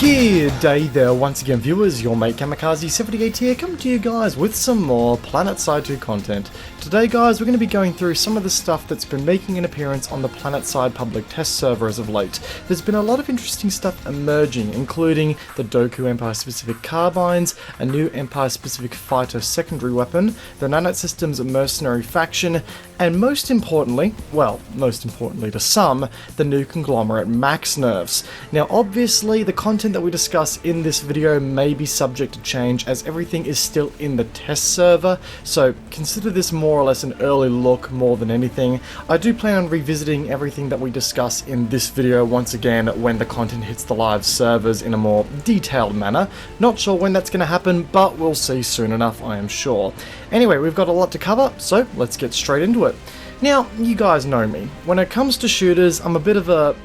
G'day there once again viewers, your mate Kamikaze78 here, coming to you guys with some more PlanetSide 2 content. Today guys, we're going to be going through some of the stuff that's been making an appearance on the PlanetSide public test server as of late. There's been a lot of interesting stuff emerging, including the Dooku Empire specific carbines, a new Empire specific fighter secondary weapon, the Nanite Systems mercenary faction, and most importantly to some, the new conglomerate Max Nerfs. Now obviously the content that we discuss in this video may be subject to change as everything is still in the test server, so consider this more or less an early look more than anything. I do plan on revisiting everything that we discuss in this video once again when the content hits the live servers in a more detailed manner. Not sure when that's going to happen, but we'll see soon enough, I am sure. Anyway, we've got a lot to cover, so let's get straight into it. Now, you guys know me. When it comes to shooters, I'm a bit of a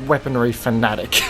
weaponry fanatic.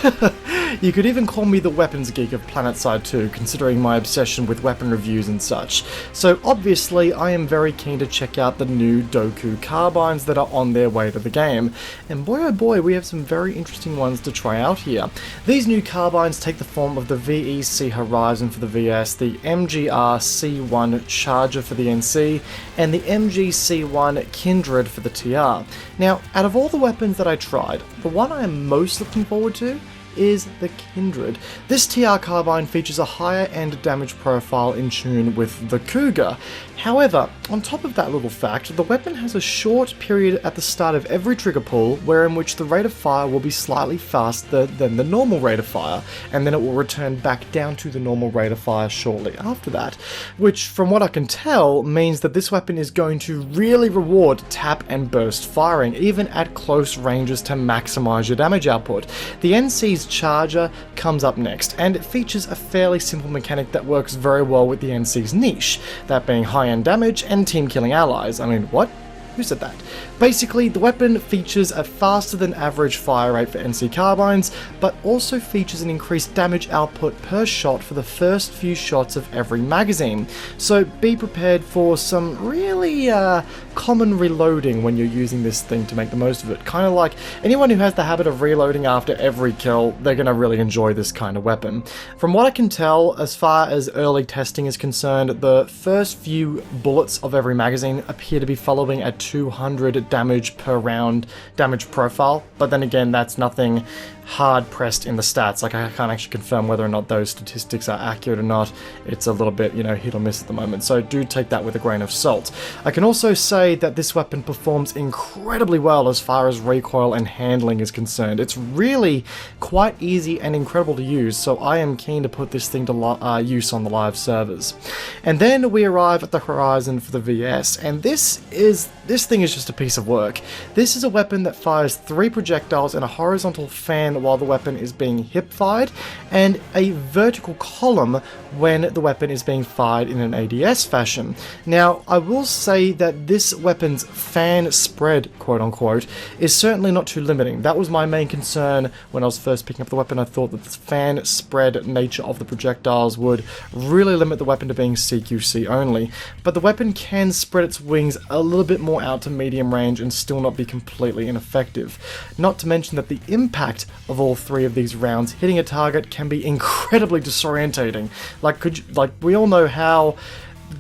You could even call me the weapons geek of PlanetSide 2, considering my obsession with weapon reviews and such. So obviously, I am very keen to check out the new Dooku carbines that are on their way to the game. And boy oh boy, we have some very interesting ones to try out here. These new carbines take the form of the VEC Horizon for the VS, the MGR C1 Charger for the NC, and the MG-C1 Kindred for the TR. Now, out of all the weapons that I tried, the one I am most looking forward to is the Kindred. This TR carbine features a higher end damage profile in tune with the Cougar. However, on top of that little fact, the weapon has a short period at the start of every trigger pull in which the rate of fire will be slightly faster than the normal rate of fire, and then it will return back down to the normal rate of fire shortly after that, which from what I can tell means that this weapon is going to really reward tap and burst firing, even at close ranges to maximize your damage output. The NC's Charger comes up next, and it features a fairly simple mechanic that works very well with the NC's niche, that being high-end damage and team killing allies. I mean, what? Who said that? Basically, the weapon features a faster than average fire rate for NC carbines, but also features an increased damage output per shot for the first few shots of every magazine. So be prepared for some really common reloading when you're using this thing to make the most of it. Kind of like anyone who has the habit of reloading after every kill, they're going to really enjoy this kind of weapon. From what I can tell, as far as early testing is concerned, the first few bullets of every magazine appear to be following a 200 damage per round damage profile, but then again, that's nothing hard pressed in the stats. Like, I can't actually confirm whether or not those statistics are accurate or not. It's a little bit, hit or miss at the moment, so do take that with a grain of salt. I can also say that this weapon performs incredibly well as far as recoil and handling is concerned. It's really quite easy and incredible to use, so I am keen to put this thing to use on the live servers. And then we arrive at the Horizon for the VS, and this thing is just a piece of work. This is a weapon that fires 3 projectiles in a horizontal fan while the weapon is being hip-fired, and a vertical column when the weapon is being fired in an ADS fashion. Now, I will say that this weapon's fan spread, quote-unquote, is certainly not too limiting. That was my main concern when I was first picking up the weapon. I thought that the fan spread nature of the projectiles would really limit the weapon to being CQC only, but the weapon can spread its wings a little bit more out to medium range and still not be completely ineffective. Not to mention that the impact of all 3 of these rounds hitting a target can be incredibly disorientating. We all know how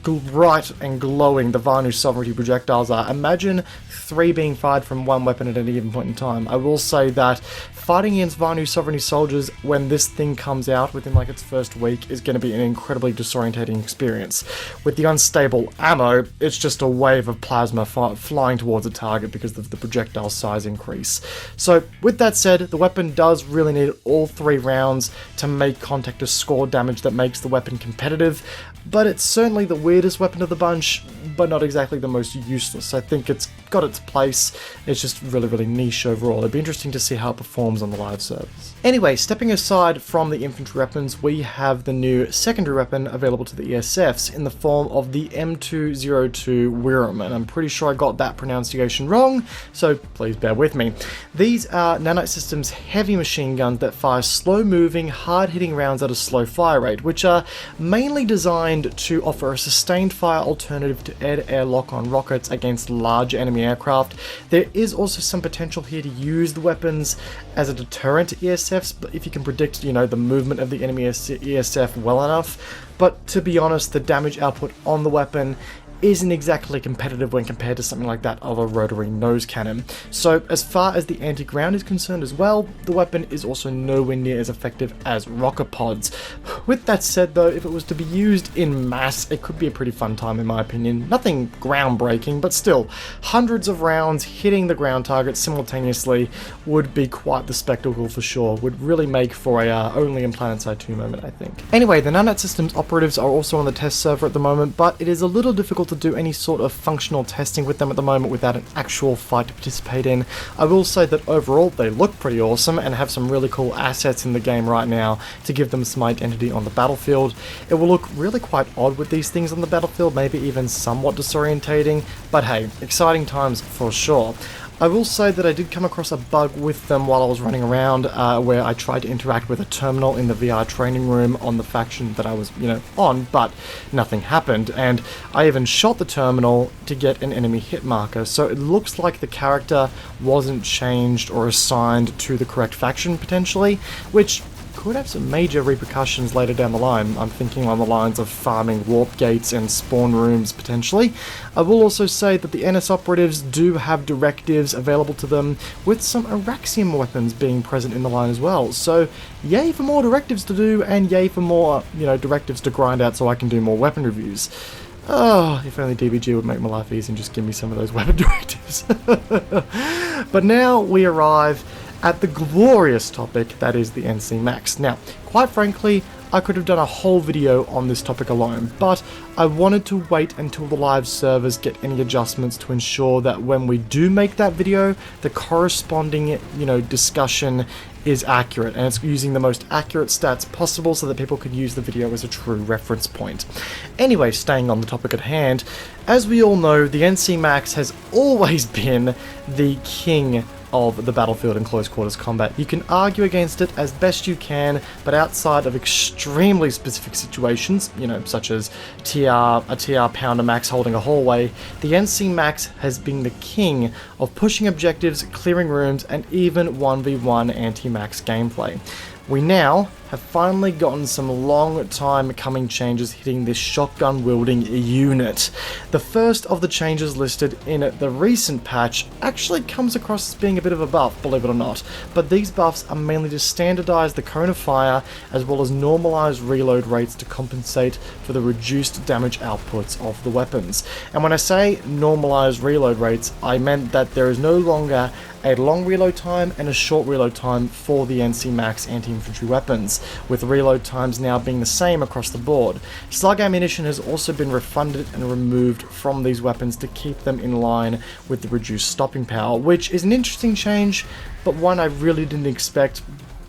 bright and glowing the Vanu Sovereignty projectiles are. Imagine 3 being fired from one weapon at any given point in time. I will say that fighting against Vanu Sovereignty soldiers when this thing comes out within its first week is going to be an incredibly disorientating experience. With the unstable ammo, it's just a wave of plasma flying towards a target because of the projectile size increase. So with that said, the weapon does really need all 3 rounds to make contact to score damage that makes the weapon competitive, but it's certainly the weirdest weapon of the bunch, but not exactly the most useless. I think it's got its place. It's just really, really niche overall. It'd be interesting to see how it performs on the live servers. Anyway, stepping aside from the infantry weapons, we have the new secondary weapon available to the ESFs in the form of the M202 Wyrm, and I'm pretty sure I got that pronunciation wrong, so please bear with me. These are Nanite Systems heavy machine guns that fire slow-moving, hard-hitting rounds at a slow fire rate, which are mainly designed to offer a sustained fire alternative to air-to-air lock-on rockets against large enemy aircraft. There is also some potential here to use the weapons as a deterrent to ESFs, but if you can predict, the movement of the enemy ESF well enough. But to be honest, the damage output on the weapon isn't exactly competitive when compared to something like that of a rotary nose cannon. So as far as the anti-ground is concerned as well, the weapon is also nowhere near as effective as rocket pods. With that said though, if it was to be used in mass, it could be a pretty fun time in my opinion. Nothing groundbreaking, but still, hundreds of rounds hitting the ground target simultaneously would be quite the spectacle for sure. Would really make for a only in PlanetSide 2 moment, I think. Anyway, the Nanite Systems operatives are also on the test server at the moment, but it is a little difficult to do any sort of functional testing with them at the moment without an actual fight to participate in. I will say that overall they look pretty awesome and have some really cool assets in the game right now to give them some identity on the battlefield. It will look really quite odd with these things on the battlefield, maybe even somewhat disorientating, but hey, exciting times for sure. I will say that I did come across a bug with them while I was running around where I tried to interact with a terminal in the VR training room on the faction that I was, on, but nothing happened, and I even shot the terminal to get an enemy hit marker, so it looks like the character wasn't changed or assigned to the correct faction potentially, which could have some major repercussions later down the line. I'm thinking on the lines of farming warp gates and spawn rooms potentially. I will also say that the NS operatives do have directives available to them, with some Araxium weapons being present in the line as well. So yay for more directives to do, and yay for more, directives to grind out so I can do more weapon reviews. Oh, if only DBG would make my life easy and just give me some of those weapon directives. But now we arrive at the glorious topic that is the NC Max. Now, quite frankly, I could have done a whole video on this topic alone, but I wanted to wait until the live servers get any adjustments to ensure that when we do make that video, the corresponding, discussion is accurate, and it's using the most accurate stats possible so that people can use the video as a true reference point. Anyway, staying on the topic at hand, as we all know, the NC Max has always been the king of the battlefield in close quarters combat. You can argue against it as best you can, but outside of extremely specific situations, such as a TR Pounder Max holding a hallway, the NC Max has been the king of pushing objectives, clearing rooms, and even 1v1 anti-max gameplay. We now have finally gotten some long time coming changes hitting this shotgun wielding unit. The first of the changes listed in the recent patch actually comes across as being a bit of a buff, believe it or not, but these buffs are mainly to standardize the cone of fire as well as normalize reload rates to compensate for the reduced damage outputs of the weapons. And when I say normalize reload rates, I meant that there is no longer a long reload time and a short reload time for the NC Max anti-infantry weapons, with reload times now being the same across the board. Slug ammunition has also been refunded and removed from these weapons to keep them in line with the reduced stopping power, which is an interesting change, but one I really didn't expect.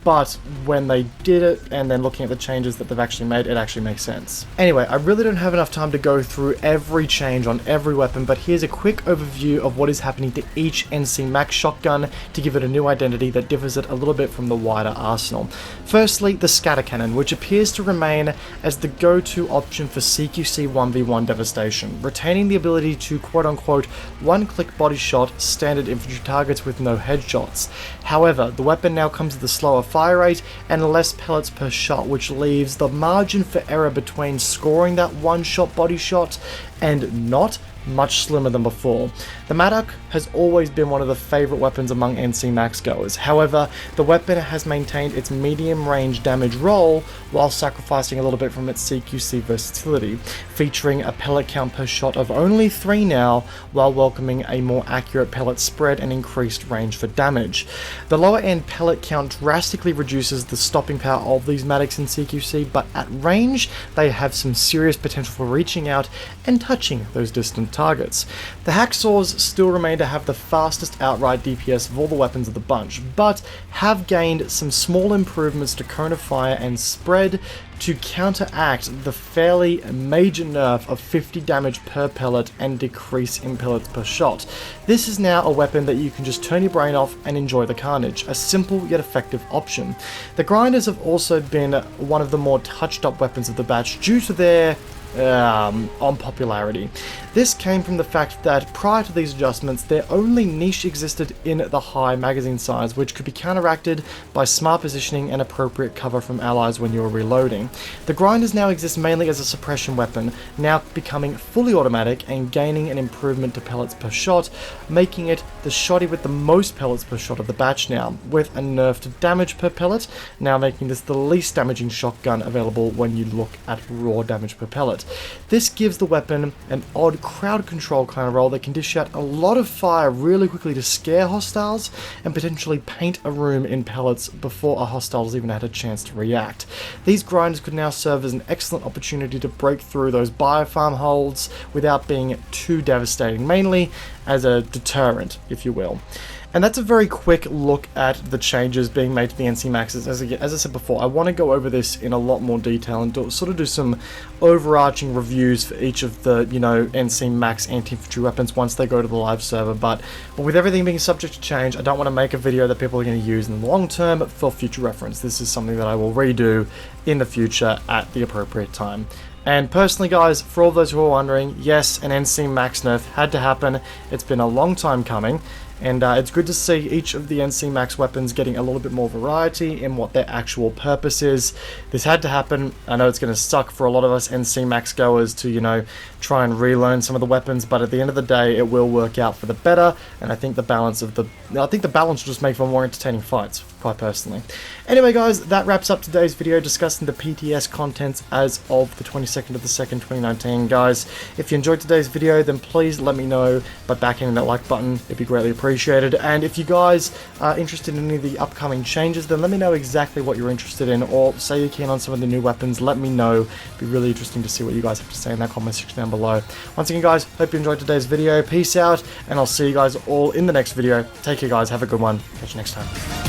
But when they did it, and then looking at the changes that they've actually made, it actually makes sense. Anyway, I really don't have enough time to go through every change on every weapon, but here's a quick overview of what is happening to each NC Max shotgun to give it a new identity that differs it a little bit from the wider arsenal. Firstly, the scatter cannon, which appears to remain as the go-to option for CQC 1v1 devastation, retaining the ability to quote-unquote one-click body shot standard infantry targets with no headshots. However, the weapon now comes with a slower fire rate and less pellets per shot, which leaves the margin for error between scoring that one-shot body shot and not much slimmer than before. The Madoc has always been one of the favourite weapons among NC Max goers. However, the weapon has maintained its medium range damage roll while sacrificing a little bit from its CQC versatility, featuring a pellet count per shot of only 3 now, while welcoming a more accurate pellet spread and increased range for damage. The lower end pellet count drastically reduces the stopping power of these Madocs in CQC, but at range they have some serious potential for reaching out and touching those distant targets. The Hacksaws still remain to have the fastest outright DPS of all the weapons of the bunch, but have gained some small improvements to cone of fire and spread to counteract the fairly major nerf of 50 damage per pellet and decrease in pellets per shot. This is now a weapon that you can just turn your brain off and enjoy the carnage, a simple yet effective option. The grinders have also been one of the more touched up weapons of the batch due to their on popularity. This came from the fact that prior to these adjustments, their only niche existed in the high magazine size, which could be counteracted by smart positioning and appropriate cover from allies when you were reloading. The grinders now exist mainly as a suppression weapon, now becoming fully automatic and gaining an improvement to pellets per shot, making it the shotty with the most pellets per shot of the batch now, with a nerf to damage per pellet, now making this the least damaging shotgun available when you look at raw damage per pellet. This gives the weapon an odd crowd control kind of role that can dish out a lot of fire really quickly to scare hostiles and potentially paint a room in pellets before a hostile's even had a chance to react. These grinders could now serve as an excellent opportunity to break through those biofarm holds without being too devastating, mainly as a deterrent, if you will. And that's a very quick look at the changes being made to the NC Maxes. As I said before, I want to go over this in a lot more detail and do some overarching reviews for each of the, NC Max anti-infantry weapons once they go to the live server. But with everything being subject to change, I don't want to make a video that people are going to use in the long term for future reference. This is something that I will redo in the future at the appropriate time. And personally, guys, for all those who are wondering, yes, an NC Max nerf had to happen. It's been a long time coming. And it's good to see each of the NC Max weapons getting a little bit more variety in what their actual purpose is. This had to happen. I know it's going to suck for a lot of us NC Max goers to, try and relearn some of the weapons, but at the end of the day, it will work out for the better, and I think the balance will just make for more entertaining fights, quite personally. Anyway, guys, that wraps up today's video discussing the PTS contents as of the 22nd of the 2nd, 2019. Guys, if you enjoyed today's video, then please let me know by backing that like button. It'd be greatly appreciated. And if you guys are interested in any of the upcoming changes, then let me know exactly what you're interested in, or say you're keen on some of the new weapons, let me know. It'd be really interesting to see what you guys have to say in that comment section down below. Once again, guys, hope you enjoyed today's video. Peace out, and I'll see you guys all in the next video. Take care, guys. Have a good one. Catch you next time.